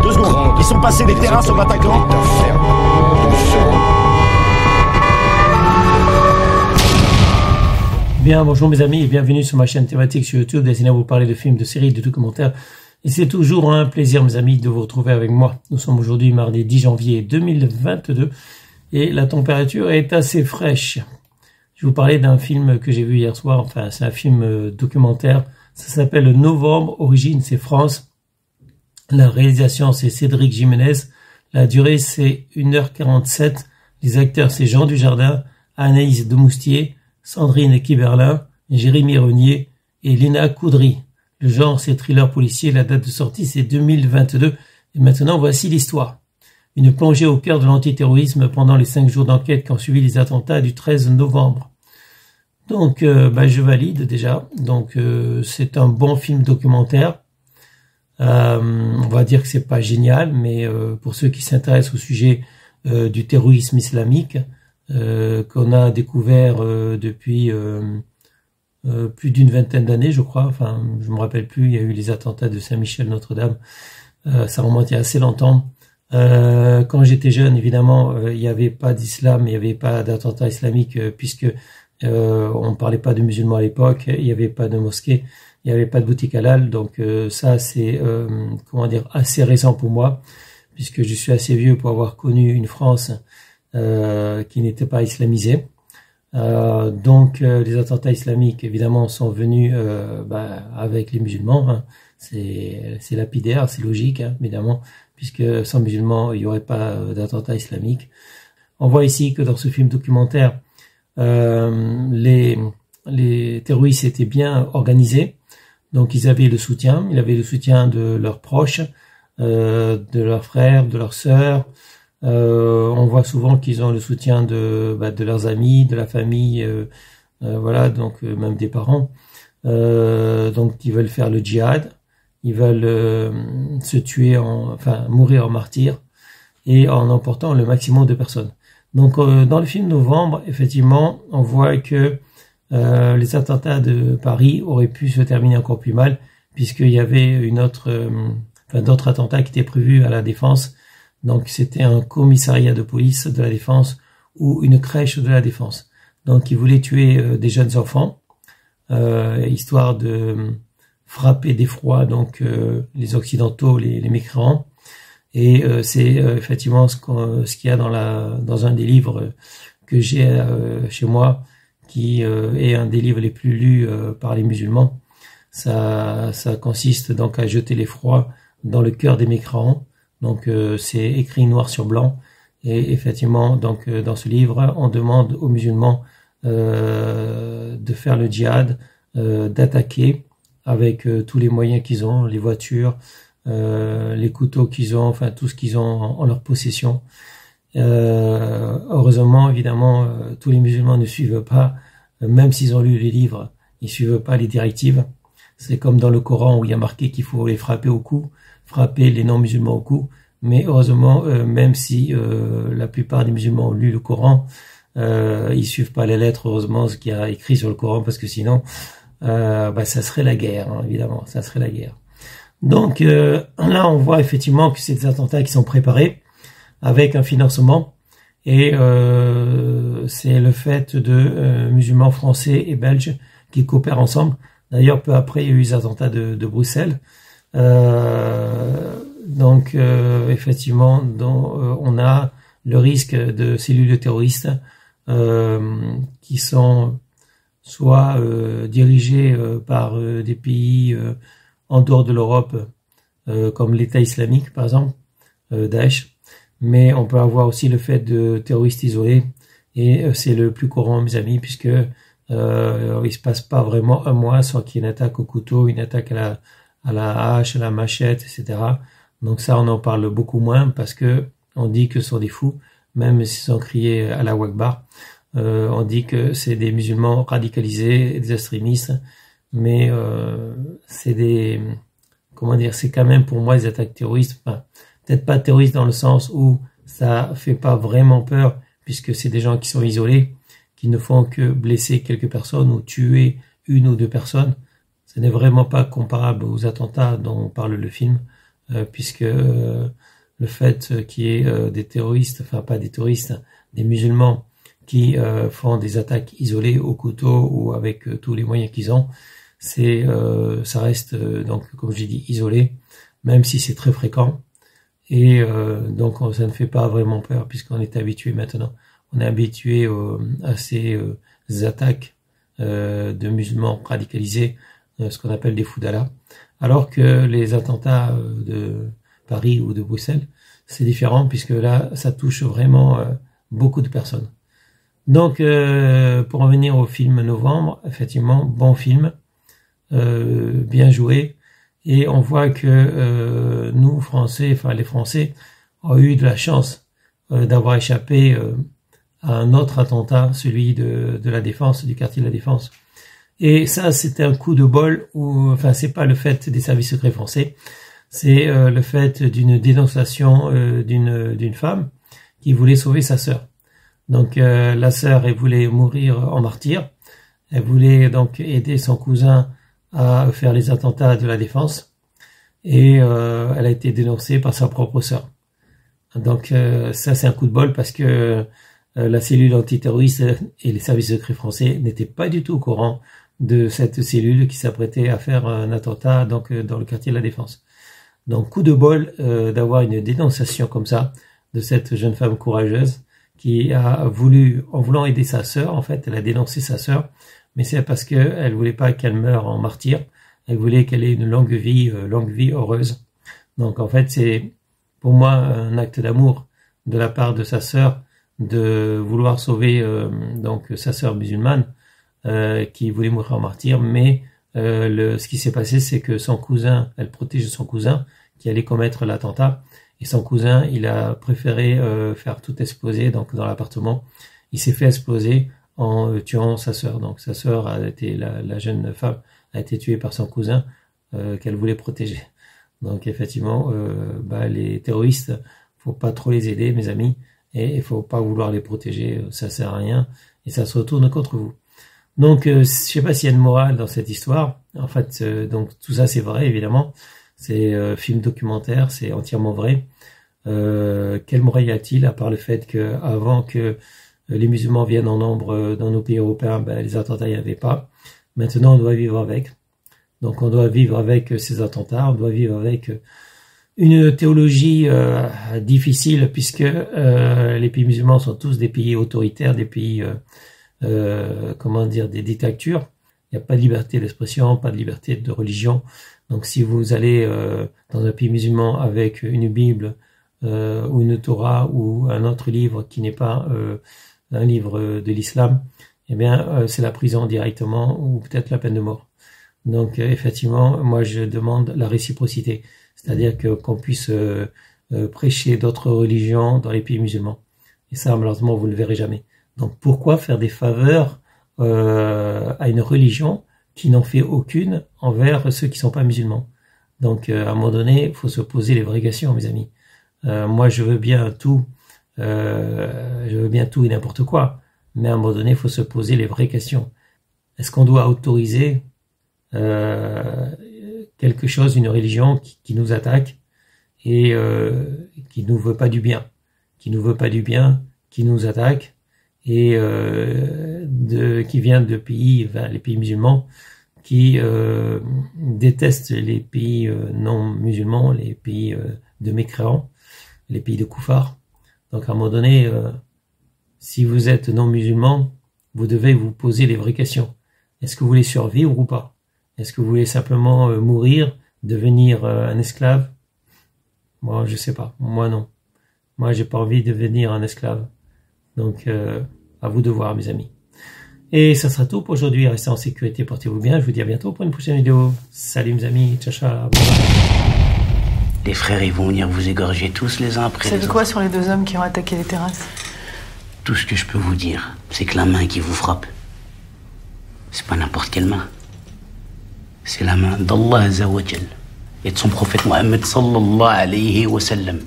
2 secondes. Ils sont passés des terrasses au Bataclan. Bien, bonjour mes amis et bienvenue sur ma chaîne thématique sur YouTube destinée à vous parler de films, de séries, de documentaires. Et c'est toujours un plaisir mes amis de vous retrouver avec moi. Nous sommes aujourd'hui mardi 10 janvier 2022 et la température est assez fraîche. Je vais vous parler d'un film que j'ai vu hier soir, enfin c'est un film documentaire. Ça s'appelle Novembre, origine c'est France. La réalisation c'est Cédric Jiménez. La durée c'est 1h47. Les acteurs c'est Jean Dujardin, Anaïs Demoustier, Sandrine Kiberlin, Jérémy Renier et Lina Coudry. Le genre c'est thriller policier, la date de sortie c'est 2022 et maintenant voici l'histoire. Une plongée au cœur de l'antiterrorisme pendant les 5 jours d'enquête qui ont suivi les attentats du 13 novembre. Donc je valide déjà, donc c'est un bon film documentaire. On va dire que c'est pas génial, mais pour ceux qui s'intéressent au sujet du terrorisme islamique, qu'on a découvert depuis plus d'une vingtaine d'années, je crois. Enfin, je me rappelle plus. Il y a eu les attentats de Saint-Michel, Notre-Dame. Ça remonte il y a assez longtemps. Quand j'étais jeune, évidemment, il n'y avait pas d'islam, il n'y avait pas d'attentat islamique, puisque on ne parlait pas de musulmans à l'époque. Il n'y avait pas de mosquée, il n'y avait pas de boutique halal. Donc ça, c'est assez récent pour moi, puisque je suis assez vieux pour avoir connu une France qui n'était pas islamisée. Donc les attentats islamiques évidemment sont venus avec les musulmans, hein. C'est lapidaire, c'est logique, hein, évidemment, puisque sans musulmans il n'y aurait pas d'attentats islamiques. On voit ici que dans ce film documentaire les terroristes étaient bien organisés, donc ils avaient le soutien de leurs proches, de leurs frères, de leurs sœurs. On voit souvent qu'ils ont le soutien de leurs amis, de la famille, donc même des parents. Donc ils veulent faire le djihad, ils veulent se tuer, mourir en martyr et en emportant le maximum de personnes. Donc dans le film Novembre, effectivement, on voit que les attentats de Paris auraient pu se terminer encore plus mal, puisqu'il y avait d'autres attentats qui étaient prévus à la Défense. Donc c'était un commissariat de police de la Défense ou une crèche de la Défense. Donc ils voulaient tuer des jeunes enfants, histoire de frapper d'effroi donc les Occidentaux, les mécréants. Et c'est effectivement ce qu'il y a dans un des livres que j'ai chez moi, qui est un des livres les plus lus par les musulmans. Ça consiste donc à jeter l'effroi dans le cœur des mécréants. Donc c'est écrit noir sur blanc, et effectivement donc dans ce livre on demande aux musulmans de faire le djihad, d'attaquer avec tous les moyens qu'ils ont, les voitures, les couteaux qu'ils ont, enfin tout ce qu'ils ont en leur possession. Heureusement évidemment tous les musulmans ne suivent pas, même s'ils ont lu les livres, ils suivent pas les directives. C'est comme dans le Coran où il y a marqué qu'il faut les frapper au cou, frapper les non-musulmans au cou, mais heureusement, même si la plupart des musulmans ont lu le Coran, ils suivent pas les lettres, heureusement, ce qu'il y a écrit sur le Coran, parce que sinon, ça serait la guerre, hein, évidemment, ça serait la guerre. Donc là, on voit effectivement que c'est des attentats qui sont préparés avec un financement, et c'est le fait de musulmans français et belges qui coopèrent ensemble. D'ailleurs, peu après, il y a eu les attentats de Bruxelles. Effectivement, on a le risque de cellules terroristes qui sont soit dirigées par des pays en dehors de l'Europe, comme l'État islamique par exemple, Daesh, mais on peut avoir aussi le fait de terroristes isolés, et c'est le plus courant mes amis, puisque il se passe pas vraiment un mois sans qu'il y ait une attaque au couteau, une attaque à la hache, à la machette, etc. Donc ça, on en parle beaucoup moins, parce que on dit que ce sont des fous, même s'ils sont criés à la Akbar. On dit que c'est des musulmans radicalisés, des extrémistes, mais c'est c'est quand même pour moi des attaques terroristes. Enfin, peut-être pas terroristes dans le sens où ça fait pas vraiment peur, puisque c'est des gens qui sont isolés, qui ne font que blesser quelques personnes ou tuer une ou deux personnes. Ce n'est vraiment pas comparable aux attentats dont parle le film. puisque le fait qu'il y ait des terroristes, enfin pas des terroristes, des musulmans qui font des attaques isolées au couteau ou avec tous les moyens qu'ils ont, ça reste donc comme j'ai dit isolé, même si c'est très fréquent. Et donc ça ne fait pas vraiment peur puisqu'on est habitué maintenant. On est habitué à ces attaques de musulmans radicalisés, ce qu'on appelle des fous d'Allah. Alors que les attentats de Paris ou de Bruxelles, c'est différent puisque là, ça touche vraiment beaucoup de personnes. Donc, pour revenir au film Novembre, effectivement, bon film, bien joué. Et on voit que nous, Français, enfin les Français, ont eu de la chance d'avoir échappé à un autre attentat, celui de la Défense, du quartier de la Défense. Et ça, c'était un coup de bol, enfin, c'est pas le fait des services secrets français, c'est le fait d'une dénonciation d'une femme qui voulait sauver sa sœur. Donc la sœur, elle voulait mourir en martyr, elle voulait donc aider son cousin à faire les attentats de la Défense, et elle a été dénoncée par sa propre sœur. Donc ça, c'est un coup de bol parce que la cellule antiterroriste et les services secrets français n'étaient pas du tout au courant de cette cellule qui s'apprêtait à faire un attentat donc dans le quartier de la Défense. Donc coup de bol d'avoir une dénonciation comme ça de cette jeune femme courageuse qui a voulu, en voulant aider sa sœur, en fait, elle a dénoncé sa sœur, mais c'est parce que elle voulait pas qu'elle meure en martyr, elle voulait qu'elle ait une longue vie heureuse. Donc en fait, c'est pour moi un acte d'amour de la part de sa sœur de vouloir sauver donc sa sœur musulmane qui voulait mourir en martyr, mais ce qui s'est passé, c'est que son cousin, elle protège son cousin qui allait commettre l'attentat, et son cousin, il a préféré faire tout exploser donc dans l'appartement. Il s'est fait exploser en tuant sa sœur. Donc sa sœur a été la jeune femme a été tuée par son cousin qu'elle voulait protéger. Donc effectivement, les terroristes, faut pas trop les aider, mes amis, et il faut pas vouloir les protéger, ça sert à rien et ça se retourne contre vous. Donc je sais pas s'il y a une morale dans cette histoire. En fait, donc tout ça c'est vrai évidemment. C'est film documentaire, c'est entièrement vrai. Quelle morale y a-t-il à part le fait que avant que les musulmans viennent en nombre dans nos pays européens, les attentats il n'y avait pas. Maintenant on doit vivre avec. Donc on doit vivre avec ces attentats, on doit vivre avec une théologie difficile puisque les pays musulmans sont tous des pays autoritaires, des pays des dictatures. Il n'y a pas de liberté d'expression, pas de liberté de religion. Donc si vous allez dans un pays musulman avec une Bible ou une Torah ou un autre livre qui n'est pas un livre de l'islam, eh bien c'est la prison directement ou peut-être la peine de mort. Donc effectivement, moi je demande la réciprocité, c'est-à-dire qu'on puisse prêcher d'autres religions dans les pays musulmans. Et ça, malheureusement, vous ne le verrez jamais. Donc pourquoi faire des faveurs à une religion qui n'en fait aucune envers ceux qui ne sont pas musulmans? Donc à un moment donné, il faut se poser les vraies questions, mes amis. Moi, je veux bien tout et n'importe quoi, mais à un moment donné, il faut se poser les vraies questions. Est-ce qu'on doit autoriser quelque chose, une religion qui nous attaque et qui nous veut pas du bien, qui nous attaque et qui vient de pays, les pays musulmans, qui détestent les pays non musulmans, les pays de mécréants, les pays de koufars. Donc à un moment donné, si vous êtes non musulman, vous devez vous poser les vraies questions. Est-ce que vous voulez survivre ou pas? Est-ce que vous voulez simplement mourir, devenir un esclave? Moi, je sais pas. Moi, non. Moi, j'ai pas envie de devenir un esclave. Donc, à vous de voir, mes amis. Et ça sera tout pour aujourd'hui. Restez en sécurité, portez-vous bien. Je vous dis à bientôt pour une prochaine vidéo. Salut, mes amis. Ciao, ciao. Les frères, ils vont venir vous égorger tous les uns après les autres. Vous savez quoi sur les 2 hommes qui ont attaqué les terrasses? Tout ce que je peux vous dire, c'est que la main qui vous frappe, c'est pas n'importe quelle main. C'est la main d'Allah Azza wa Jal et de son prophète Mohammed sallallahu alayhi wa sallam.